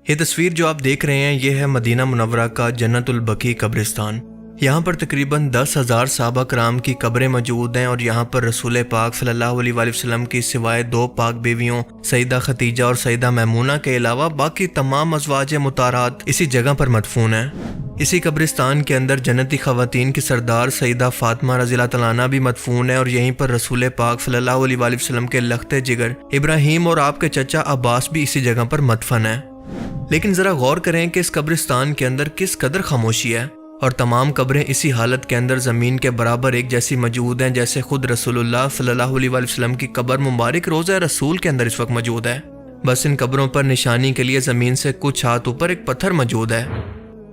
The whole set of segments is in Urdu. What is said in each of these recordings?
یہ تصویر جو آپ دیکھ رہے ہیں یہ ہے مدینہ منورہ کا جنت البقیع قبرستان۔ یہاں پر تقریباً 10,000 صحابہ کرام کی قبریں موجود ہیں، اور یہاں پر رسول پاک صلی اللہ علیہ وآلہ وسلم کی سوائے 2 پاک بیویوں سیدہ خدیجہ اور سیدہ میمونہ کے علاوہ باقی تمام ازواج مطہرات اسی جگہ پر مدفون ہیں۔ اسی قبرستان کے اندر جنتی خواتین کی سردار سیدہ فاطمہ رضی اللہ تعالیٰ عنہا بھی مدفون ہے، اور یہیں پر رسول پاک صلی اللہ علیہ وآلہ وسلم کے لخت جگر ابراہیم اور آپ کے چچا عباس بھی اسی جگہ پر مدفن ہیں۔ لیکن ذرا غور کریں کہ اس قبرستان کے اندر کس قدر خاموشی ہے، اور تمام قبریں اسی حالت کے اندر زمین کے برابر ایک جیسی موجود ہیں جیسے خود رسول اللہ صلی اللہ علیہ وآلہ وسلم کی قبر مبارک روضہ رسول کے اندر اس وقت موجود ہے۔ بس ان قبروں پر نشانی کے لیے زمین سے کچھ ہاتھ اوپر ایک پتھر موجود ہے۔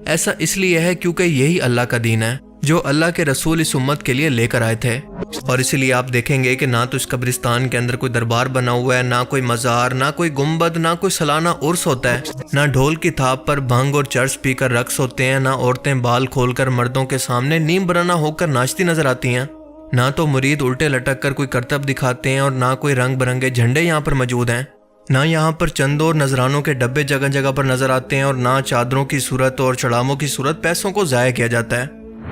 ایسا اس لیے ہے کیونکہ یہی اللہ کا دین ہے جو اللہ کے رسول اس امت کے لیے لے کر آئے تھے، اور اسی لیے آپ دیکھیں گے کہ نہ تو اس قبرستان کے اندر کوئی دربار بنا ہوا ہے، نہ کوئی مزار، نہ کوئی گنبد، نہ کوئی سالانہ عرس ہوتا ہے، نہ ڈھول کی تھاپ پر بھنگ اور چرس پی کر رقص ہوتے ہیں، نہ عورتیں بال کھول کر مردوں کے سامنے نیم برہنہ ہو کر ناچتی نظر آتی ہیں، نہ تو مرید الٹے لٹک کر کوئی کرتب دکھاتے ہیں، اور نہ کوئی رنگ برنگے جھنڈے یہاں پر موجود ہیں، نہ یہاں پر چندوں اور نذرانوں کے ڈبے جگہ جگہ پر نظر آتے ہیں، اور نہ چادروں کی صورت اور چڑاموں کی صورت پیسوں کو ضائع کیا جاتا ہے،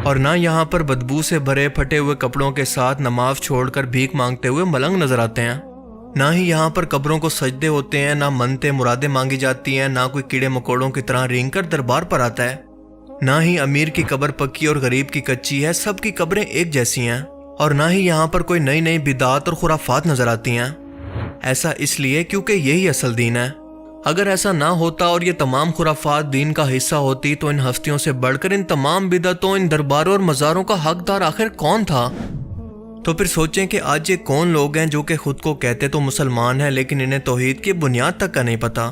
اور نہ یہاں پر بدبو سے بھرے پھٹے ہوئے کپڑوں کے ساتھ نماز چھوڑ کر بھیک مانگتے ہوئے ملنگ نظر آتے ہیں، نہ ہی یہاں پر قبروں کو سجدے ہوتے ہیں، نہ منتیں مرادیں مانگی جاتی ہیں، نہ کوئی کیڑے مکوڑوں کی طرح رینگ کر دربار پر آتا ہے، نہ ہی امیر کی قبر پکی اور غریب کی کچی ہے، سب کی قبریں ایک جیسی ہیں، اور نہ ہی یہاں پر کوئی نئی نئی بدعات اور خرافات نظر آتی ہیں۔ ایسا اس لیے کیونکہ یہی اصل دین ہے۔ اگر ایسا نہ ہوتا اور یہ تمام خرافات دین کا حصہ ہوتی تو ان ہستیوں سے بڑھ کر ان تمام بدعتوں، ان درباروں اور مزاروں کا حقدار آخر کون تھا؟ تو پھر سوچیں کہ آج یہ کون لوگ ہیں جو کہ خود کو کہتے تو مسلمان ہیں لیکن انہیں توحید کی بنیاد تک کا نہیں پتا،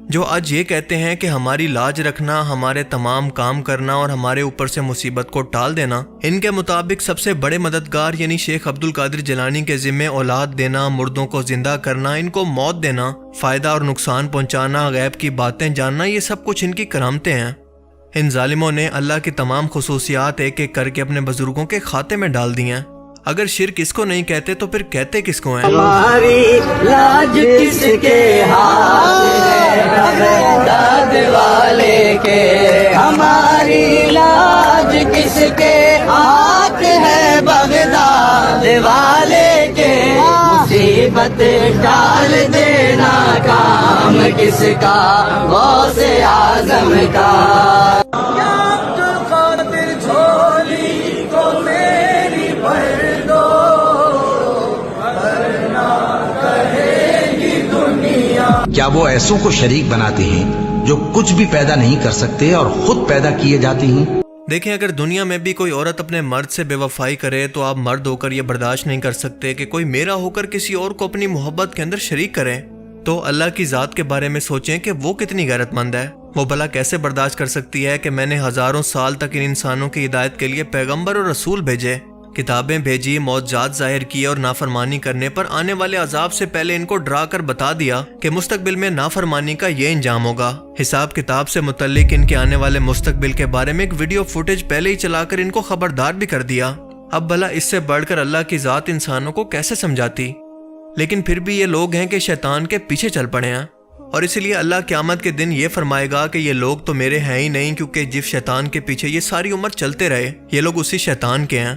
جو آج یہ کہتے ہیں کہ ہماری لاج رکھنا، ہمارے تمام کام کرنا اور ہمارے اوپر سے مصیبت کو ٹال دینا ان کے مطابق سب سے بڑے مددگار یعنی شیخ عبد القادر جیلانی کے ذمے اولاد دینا، مردوں کو زندہ کرنا، ان کو موت دینا، فائدہ اور نقصان پہنچانا، غیب کی باتیں جاننا، یہ سب کچھ ان کی کرامتیں ہیں۔ ان ظالموں نے اللہ کی تمام خصوصیات ایک ایک کر کے اپنے بزرگوں کے کھاتے میں ڈال دی ہیں۔ اگر شرک اس کو نہیں کہتے تو پھر کہتے کس کو ہیں؟ ہماری لاج کس کے ہاتھ ہے بغداد والے کے، ہماری لاج کس کے ہاتھ ہے بغداد والے کے، مصیبت ڈال دینا کام کس کا، غوث اعظم کا۔ کیا وہ ایسوں کو شریک بناتے ہیں جو کچھ بھی پیدا نہیں کر سکتے اور خود پیدا کیے جاتے ہیں؟ دیکھیں، اگر دنیا میں بھی کوئی عورت اپنے مرد سے بے وفائی کرے تو آپ مرد ہو کر یہ برداشت نہیں کر سکتے کہ کوئی میرا ہو کر کسی اور کو اپنی محبت کے اندر شریک کرے، تو اللہ کی ذات کے بارے میں سوچیں کہ وہ کتنی غیرت مند ہے۔ وہ بھلا کیسے برداشت کر سکتی ہے کہ میں نے ہزاروں سال تک ان انسانوں کی ہدایت کے لیے پیغمبر اور رسول بھیجے، کتابیں بھیجی، معجزات ظاہر کیے، اور نافرمانی کرنے پر آنے والے عذاب سے پہلے ان کو ڈرا کر بتا دیا کہ مستقبل میں نافرمانی کا یہ انجام ہوگا۔ حساب کتاب سے متعلق ان کے آنے والے مستقبل کے بارے میں ایک ویڈیو فوٹیج پہلے ہی چلا کر ان کو خبردار بھی کر دیا۔ اب بھلا اس سے بڑھ کر اللہ کی ذات انسانوں کو کیسے سمجھاتی؟ لیکن پھر بھی یہ لوگ ہیں کہ شیطان کے پیچھے چل پڑے ہیں، اور اسی لیے اللہ قیامت کے دن یہ فرمائے گا کہ یہ لوگ تو میرے ہیں ہی نہیں، کیونکہ جس شیطان کے پیچھے یہ ساری عمر چلتے رہے یہ لوگ اسی شیطان کے ہیں۔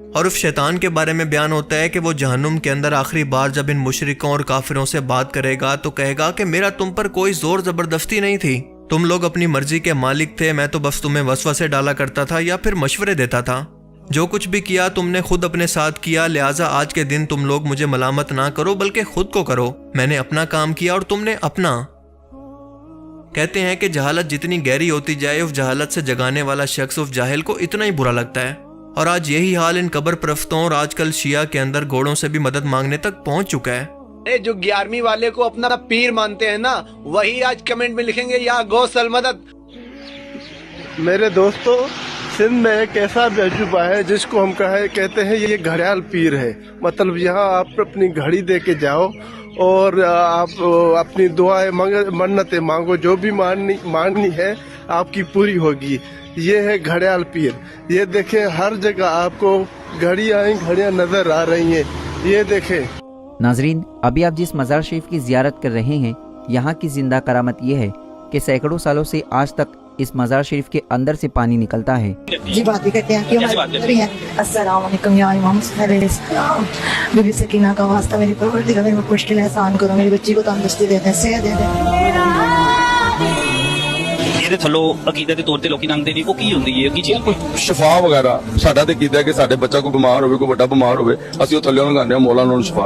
اور اس شیطان کے بارے میں بیان ہوتا ہے کہ وہ جہنم کے اندر آخری بار جب ان مشرکوں اور کافروں سے بات کرے گا تو کہے گا کہ میرا تم پر کوئی زور زبردستی نہیں تھی، تم لوگ اپنی مرضی کے مالک تھے، میں تو بس تمہیں وسوسے ڈالا کرتا تھا یا پھر مشورے دیتا تھا، جو کچھ بھی کیا تم نے خود اپنے ساتھ کیا، لہٰذا آج کے دن تم لوگ مجھے ملامت نہ کرو بلکہ خود کو کرو، میں نے اپنا کام کیا اور تم نے اپنا۔ کہتے ہیں کہ جہالت جتنی گہری ہوتی جائے اس جہالت سے جگانے والا شخص اس جاہل کو اتنا ہی برا لگتا ہے، اور آج یہی حال ان قبر پرستوں اور آج کل شیعہ کے اندر گھوڑوں سے بھی مدد مانگنے تک پہنچ چکا ہے۔ جو 11ویں والے کو اپنا پیر مانتے ہیں نا، وہی آج کمنٹ میں لکھیں گے یا غوث المدد۔ میرے دوستو، سندھ میں ایک ایسا تجربہ ہے جس کو ہم کہتے ہیں یہ گھڑیال پیر ہے۔ مطلب یہاں آپ اپنی گھڑی دے کے جاؤ اور آپ اپنی دعائیں منتیں مانگو، جو بھی ماننی ہے آپ کی پوری ہوگی۔ یہ ہے گھڑیال پیر۔ یہ دیکھیں ہر جگہ آپ کو گھڑیاں نظر آ رہی ہیں، یہ دیکھیں۔ ناظرین، ابھی آپ جس مزار شریف کی زیارت کر رہے ہیں، یہاں کی زندہ کرامت یہ ہے کہ سینکڑوں سالوں سے آج تک اس مزار شریف کے اندر سے پانی نکلتا ہے۔ جی بات بھی کرتے ہیں کہ ہماری السلام علیکم یا امام حسین علیہ السلام، بی بی سکینہ کا واسطہ میری پروردگار میری مشکل احسان کرو، میری بچی کو تندرستی دے دیں، صحت دے دیں۔ ਇਹਦੇ ਥੱਲੋਂ ਅਕੀਦੇ ਦੇ ਤੌਰ ਤੇ ਲੋਕੀ ਲੰਘਦੇ ਨੇ, ਉਹ ਕੀ ਹੁੰਦੀ ਹੈ, ਕੀ ਚੀਜ਼? ਸ਼ਿਫਾ ਵਗੈਰਾ ਸਾਡਾ ਤੇ ਕੀਤਾ ਕਿ ਸਾਡੇ ਬੱਚਾ ਕੋਈ ਬਿਮਾਰ ਹੋਵੇ, ਕੋਈ ਵੱਡਾ ਬਿਮਾਰ ਹੋਵੇ, ਅਸੀਂ ਉਹ ਥੱਲੇ ਲੰਘਾਉਂਦੇ ਹਾਂ, ਮੌਲਾ ਨੂੰ ਸ਼ਿਫਾ।